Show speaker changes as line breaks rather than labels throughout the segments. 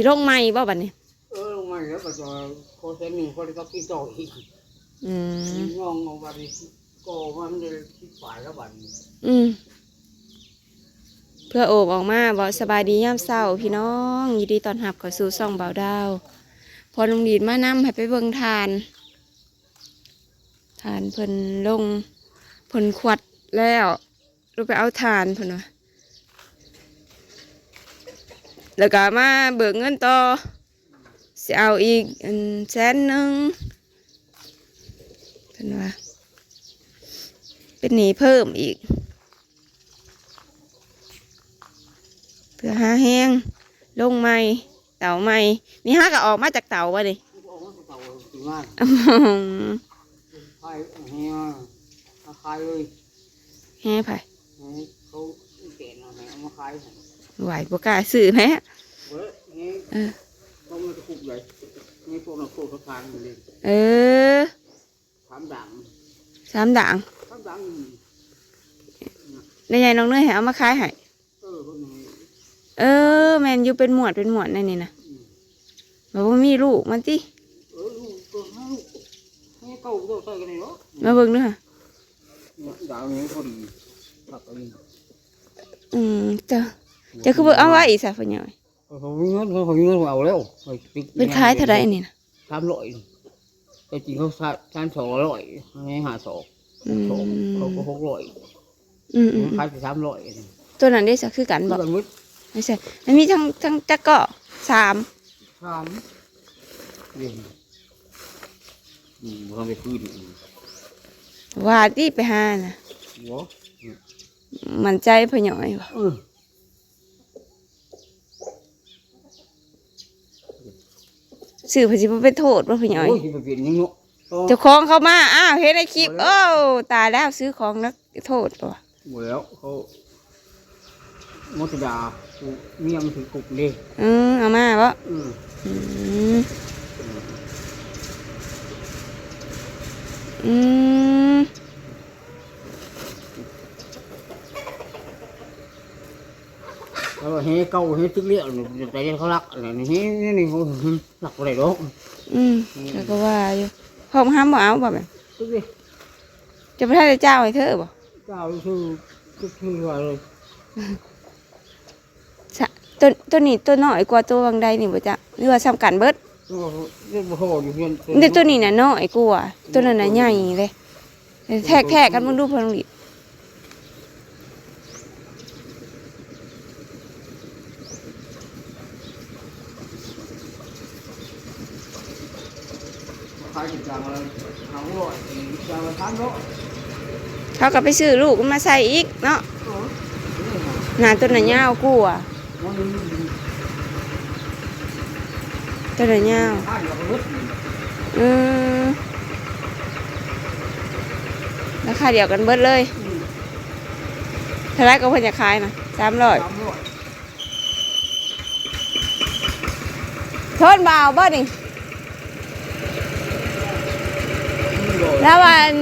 สิลงใหม่บ่บัดนี้
ลงมาแล้วก็จะโคเซนหนึ่งคนก็กินต่ออีกงองเอาบัดนี้ก็มันจะคิดฝ่ายแล้วบัด
เพื่อโอบออกมาบ่สบายดียามเช้าพี่น้องยินดีต้อนรับเข้าสู่ช่องบ่าวดาวพอลุงดีดมานำให้ไปเบิ่งทานเพิ่นลงเพิ่นขวัดแล้วเราไปเอาทานเพิ่นว่าแล้วก็มาเบิกเงินต่อสิเอาอีก100,000เพิ่นว่าเป็นหนี้เพิ่มอีกเพื่อหาแห้งลงใหม่เต่าใหม่นี่ฮะก็ออกมาจากเต่าวะดิ
ใครแห่ใครเลย
แห่ไผ่
เขาเปลี่ยนอะไรเอามาขาย
ไหวปกล้าซื้อไหม
เขาไม่จะคุกใหญ่นี่พวกเราโคตรทานเลย
สามด่างในใหญ่น้องเนยให้เอามาขายให้แมนอยู่เป็นหมวดนั่นนี่นะบอกว่ามีลูกมันจิมาเบิ่งด้วยค่ะจะคือเอาไว้อีกสักphần nhỏ
เขาเงินเอาแล้ว
เป็นขายเท่าไรนี่นะ
300แต่จริงเขา200ให้52เขาก็600ขายไป300
ตัวนั้นได้สักคือกันบอกไม่ใช่มันมีทั้งจักเกาะ3
เขาไปคืน
ว่าที่ไปหานะมันใจพย่อยว่ะสื่อพจิบเป็นโทษว่าพย่อยเจ้าของเขามาอ้าวเห็นในคลิปตายแล้วซื้อของนักโทษป่ะ
หมดแล้วเขามดดาเมียมถือกุกเลย
เอามาปะ
แล้วเฮ้เก่าเฮ้ตึกเลี้ยแต่ยังเขารักอะไรนี่นี่เขาหลักอะไรดอก
แล้วก็ว่าอยู่ห้องห้ามบ่เอาบ่แบบ
ตึกดิ
จะไปให้เจ้าให้เธอบ่
เจ้าชื่อว่าเลย
ตัวนี้ตัวน้อยกว่าตัวบางใดนี่บ่จ๊ะหรือว่าซ้ำกันเบิด
เรื่องพ่ออยู่เพื่อน
เดี๋ยวตัวนี้น่ะน้อยกว่าตัวนั้นน่ะใหญ่เลยแทกกันมึงดูเพิ่นดิเขาก็ไปซื้อลูกมาใส่อีกเนาะหนาตัวไหนยาวกูอ่ะตัวไหนยาวราคาเดียวกันเบิดเลยเท่าไรก็เพิ่นจะขายนะ300ทนเบาบ่ดิแล้ววัน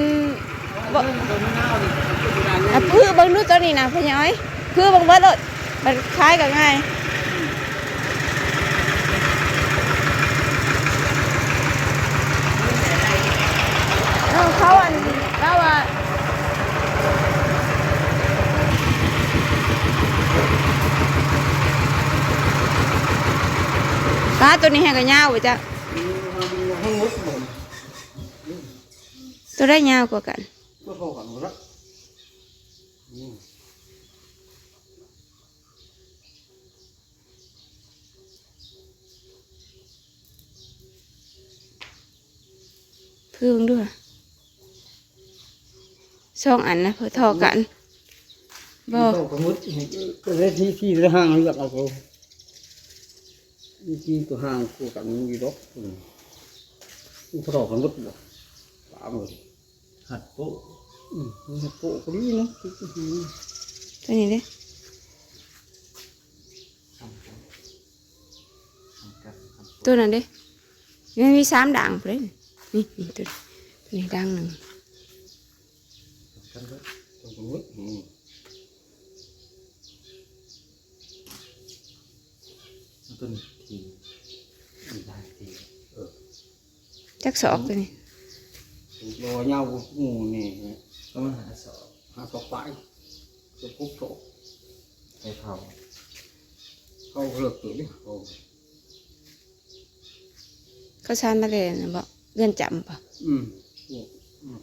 พื้นบางนู่นตัวนี้นะพี่ย้อยพื้นบางเบิดเลยมันคล้ายกันไงเขาอันแล้วว่าตัวนี้แห้งกันยาวไปจ้ะตัวได้ยาวกว่ากันพึ่งด้วยช่องอันนะเพื่อทอกัน
บอกก็ได้ที่ละห้างเลือกเอาเขาที่ตัวห้างกูกันมีรถเขาต่อกันรถบ่ตามเลยหัดโป๊ะหัดโป๊ะก็ดีนะ
ตัวนี้ดิตัวนั้นดิมันมี3ด่างเลยนี่ตัวนี้ด่างหนึ่ง
ต้นทีได้ที
จักสอบตัวนี้
รอเงางูนี่ก็มาหาศพไปจะพุกโถให้เขาเลิกตัวนี้
เขาชานมาเลยนะบอกเลื่อนจำปะ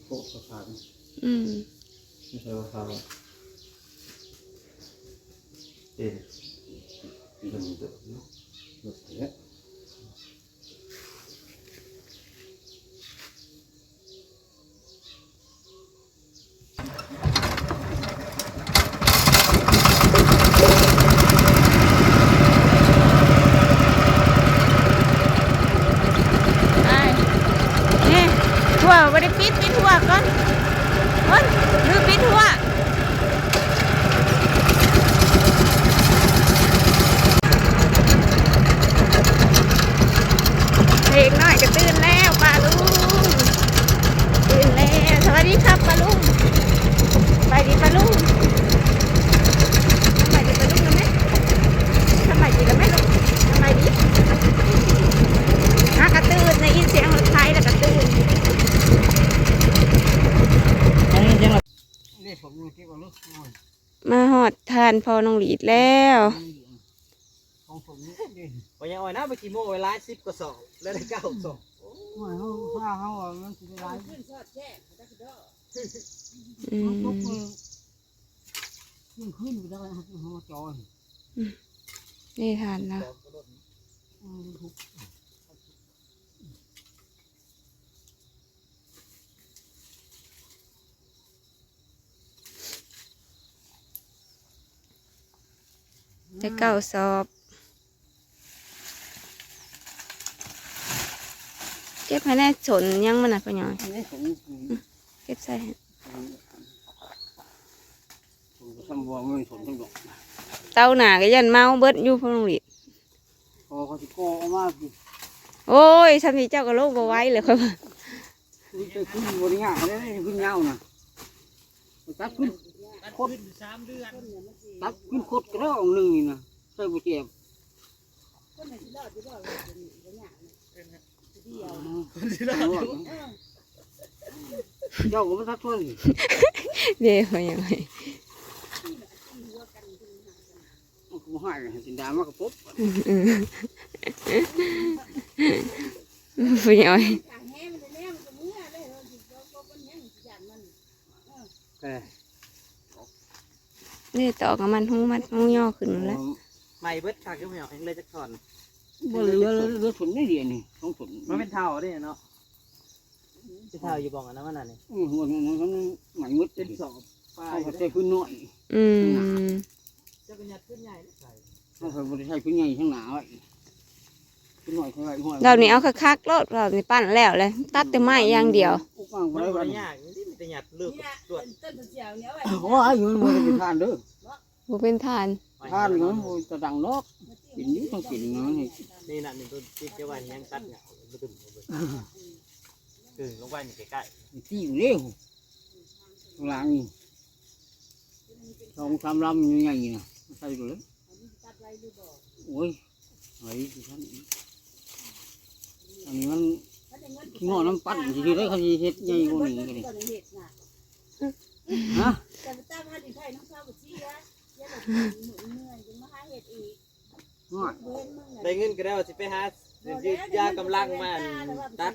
พวกสถานไม่ใช่ว่าเขาเด่นเดิมเดิมเนาะเลิกเนี้ย
ทั่วบริปิดทั่วก่อนลืมปิดทั่วเด็กน้อยก็ตื่นแล้วป้าลุงตื่นแล้วสวัสดีครับป้าลุงไปดีป้าลุงทำไมดีป้าลุงนะแม่ทำไมดีนะแม่ลุงทำไมดีกระตื่นในยินเสียงรถไฟแล้วกระตื่นมาหอดทานพอน้องหลีดแล้ว
วันยังอ่อยนะไปกี่โมงเวลา10 กว่าสอบแล้วได้9 สอบ
นี่ทานนะได้9 สอบเก็บให้แน่สนยังมันน่ะพ่อหน่อยเก็บใส่เต้าหนาก็ยันเมาเบิดอยู่พ่อน้องหลีดโอ้ยทำนี่เจ้าก็โลกบ่ไหว้เลยครับ
ขึ้นบริงารได้ขึ้นเงาน่ะตัดขึ้นโคตรตัดขึ้นโคตรกระองหนึ่งนี่นะใส่บุเจ็บเจ้าก็ไม่ทักท้วน
เดี๋ยวยังไง
กูให้สินดามากระปุ๊บ
ผู้ใหญ่นี่ต่อกับมันหูย่อขึ้นแล้ว
ไม่เบิดขาดก็ไม่ออกเลยจะก่อน
บ่เรือฝนไม่เดียนี่ต้องฝน
มันเป็นเท่าดิเนาะเป็นเท่าอยู่บ้องอันนั้นน่ะนี่
หัวมันหมันมืด
เป็นสอบ
เขาใช้พื้นน้อย
จะเป็นหยัดพื้นใหญ่ใส่
เขาบริใช้พื้นใหญ่ข้างหน้าไว้พื้นน้อยเท่าไร
เราเนี่ยเอาคักๆรถเราเนี่ยปั้นแล้วเลยตัดแต่ไม้อย่างเดียว
มันบริยากนี่มันจะหยัดเลือกตรวจ
โอ้ยอยู่มันเป็นทานเด้อ
บ่เป็นทาน
เนาะจะดังนกกินนี้ต้องกินเนาะ
นี่น่ะนี่ตัวที่จะว่ายังตัดเนี่ยมันตึงคือลงไปใกล้
ๆที่อยู่เร็วหลัง2-3 ลำใหญ่ๆนะใส่เลยโอ้ยไอ้ที่ท่านอันนี้มันขี้งอน้ำปั่นที่ได้เขาเฮ็ดใหญ่กว่านี้เลยฮะ
ได้เงินก็ได้ว่าสิไปหายากำลังมาตัด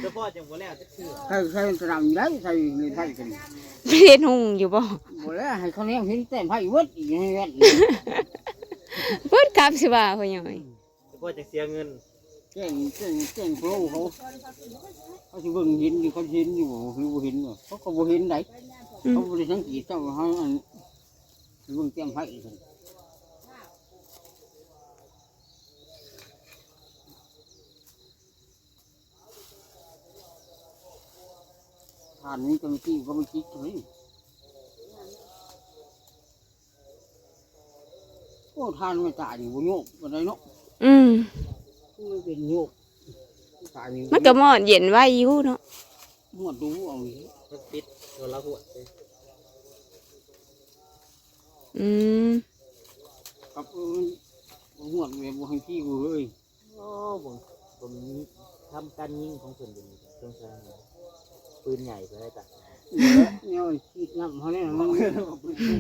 เฉพาะจังหวะแล้วจะเชื่อ
ใส่กระดาษได้ใส่ในไทยกัน
เรียนหุ่งอยู่บ่
บ่แล้วให้เขาเลี้ยงเห็นแต่ไผ่วัดอีกให้วัด
เพิ่นกลับสิว่าพ่อใหญ่
เฉพาะจะเสียเงิน
แจ้งโปรเขาสิเบิ่งเห็นอยู่เขาเห็นอยู่หรือบ่เห็นเขาก็บ่เห็นได้เขาบ่ได้สังเกตเจ้าเขาเบิ่งแจ้งไผ่ทานนี้ก็ไม่คิดเลยโอ้ทานไม่ตายอยู่บนโยกบนไรเนาะไม่เป็นโยก
มันก็หมอดเย็นไว้อยู่เนาะ
หมดดูเอา
มันปิดตัวละหัว
ครับ หัวแบบบ่ให้ขี้กูเลย
โอ้ผมทำการยิงของเพิ่นเป็นเครื่องใช้ปืนใหญ่ไปได้ตัด
เนี่ยขี้น้ำเขาเนี่ยมัน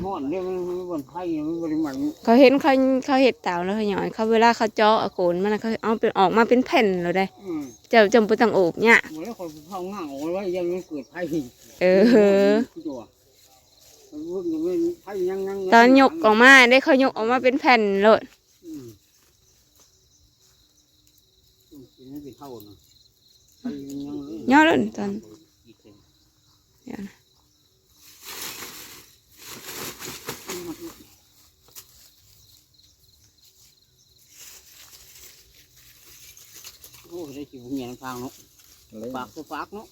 ห่อนเนี่ยมันบนไผ่มันบริมัน
เขาเห็นเขาเห็ดเต่าแล้วเขาหย่อยเขาเวลาเขาเจาะเอาโกนมันน่ะเขาเอาเป็นออกมาเป็นแผ่นเลยได้เจ้าจำเป็นต้องโอบเนี่ย
เหมือนคนเข้าง่างเอาไว้ยังมันเกิดไผ่
เออ
ตัวมันไผ่ยัง
ตอนยกออกมาได้เขายกออกมาเป็นแผ่นเลย
มันเป็นเท่านะไผ่ยัง
ย่อเลยตอนเดี๋ยวนะ
โอ้ได้กี่บุญเงียนทางเนาะปากตัวปากเนาะ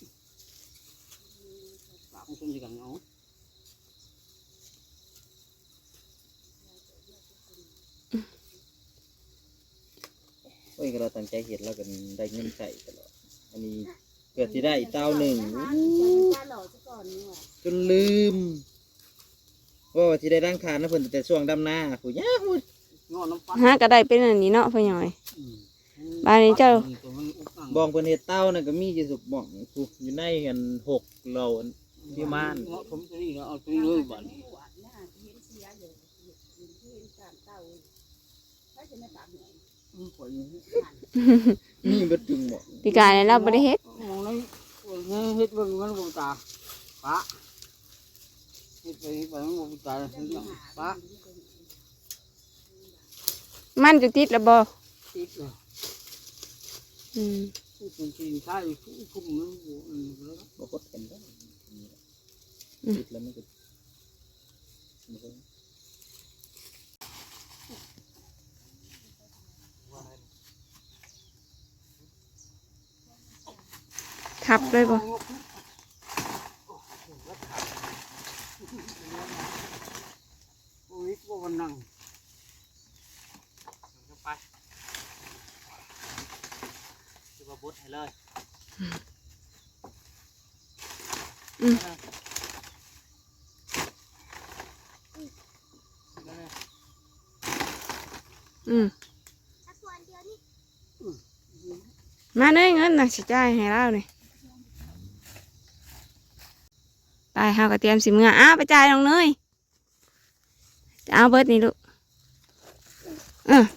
ปากมันจะกันเนาะ
โอ้ยเราตั้งใจเห็นแล้วกันได้เงินใส่ตลอดอันนี้เกิดที่ได้เต้าหนึ่งจนลืมว่าที่ได้ร่างคานะเพิ่นแต่ช่วงดำนาผู้ยากมุด
งอน้ำฟัน
ฮะก็ได้เป็นอันนี้เนาะพ่อหน่อยบ้านนี้เจ้า
บองเพิ่นเฮ็ดเต้านั่นก็มีอยู่สุกบ่องอยู่ในกัน6โลที่ม่าน
ผมตัวนี้เอาตัวนี้เลยบ้าน
นี่เบิดจึงบ่
ปีกายเนี่ยเราไม่ได้เฮ็ด
มองเลยเฮ็ดเบิ่งมันบ่ตาปะเฮ็ดไปมันบ่ตาปะ
มันจะติดแล้วบ่
ติดเลย
อืม
เป็นทีนใช่คุ้มมันบ่
บ่กดกันได้ติดแล้วมันก็
ทับเลยบ่
โอ้ยบ่วันนั่ง
ไปคือมาบุดให้เลย
อืมอืมมาเนยเงินน่ะสิจ่ายให้เรานี่ไปเฮาก็เตรียมสิมื้ออ้าวไปจ่ายน้องเนยจะเอาเบิดนี่ลูก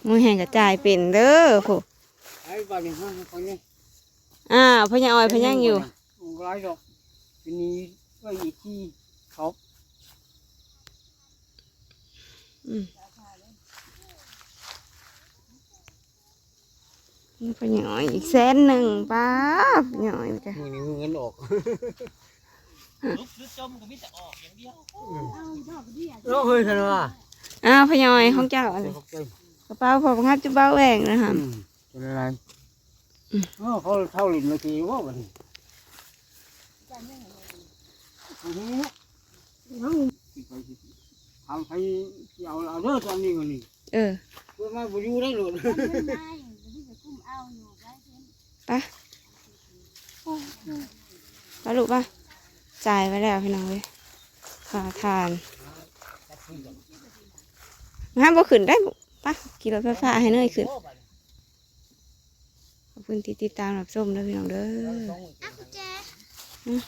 มือแห้งก็จ่ายเป็นเด้อผู้
ไอ้บ้านนี้ฮะคนนี้
พญาอ้อยพญาอยู่
ร้ายดอกทีนี้ก็อีกที่เขา
พญาอ้อยอีก100,000ป้าพญาอ้อยนี่ก็
มือนี้เงินออก
ลุกหรือจมก็มีแต่ออกอย่างเดียว
โอ้ยเถอะว่ะ
พญาอ้อยของเจ้าอันนี้กระเป๋าพอพับจะเบาแหวงนะครับ
เป็นอะไรเขาเท่าลิ้นนาทีว่าวันนี้ทำให้เอาเด้อตอนนี้วันนี้เพื่อมาบุญได้หรือ
ไปลูกป่ะจ่ายไปแล้วพี่น้องเลยค่าทานงั้นบ่ขึ้นได้บุป่ะขี่รถไฟฟ้าให้เนยขึ้นขอบคุณที่ติดตามรับชมด้วยพี่น้องเด้อ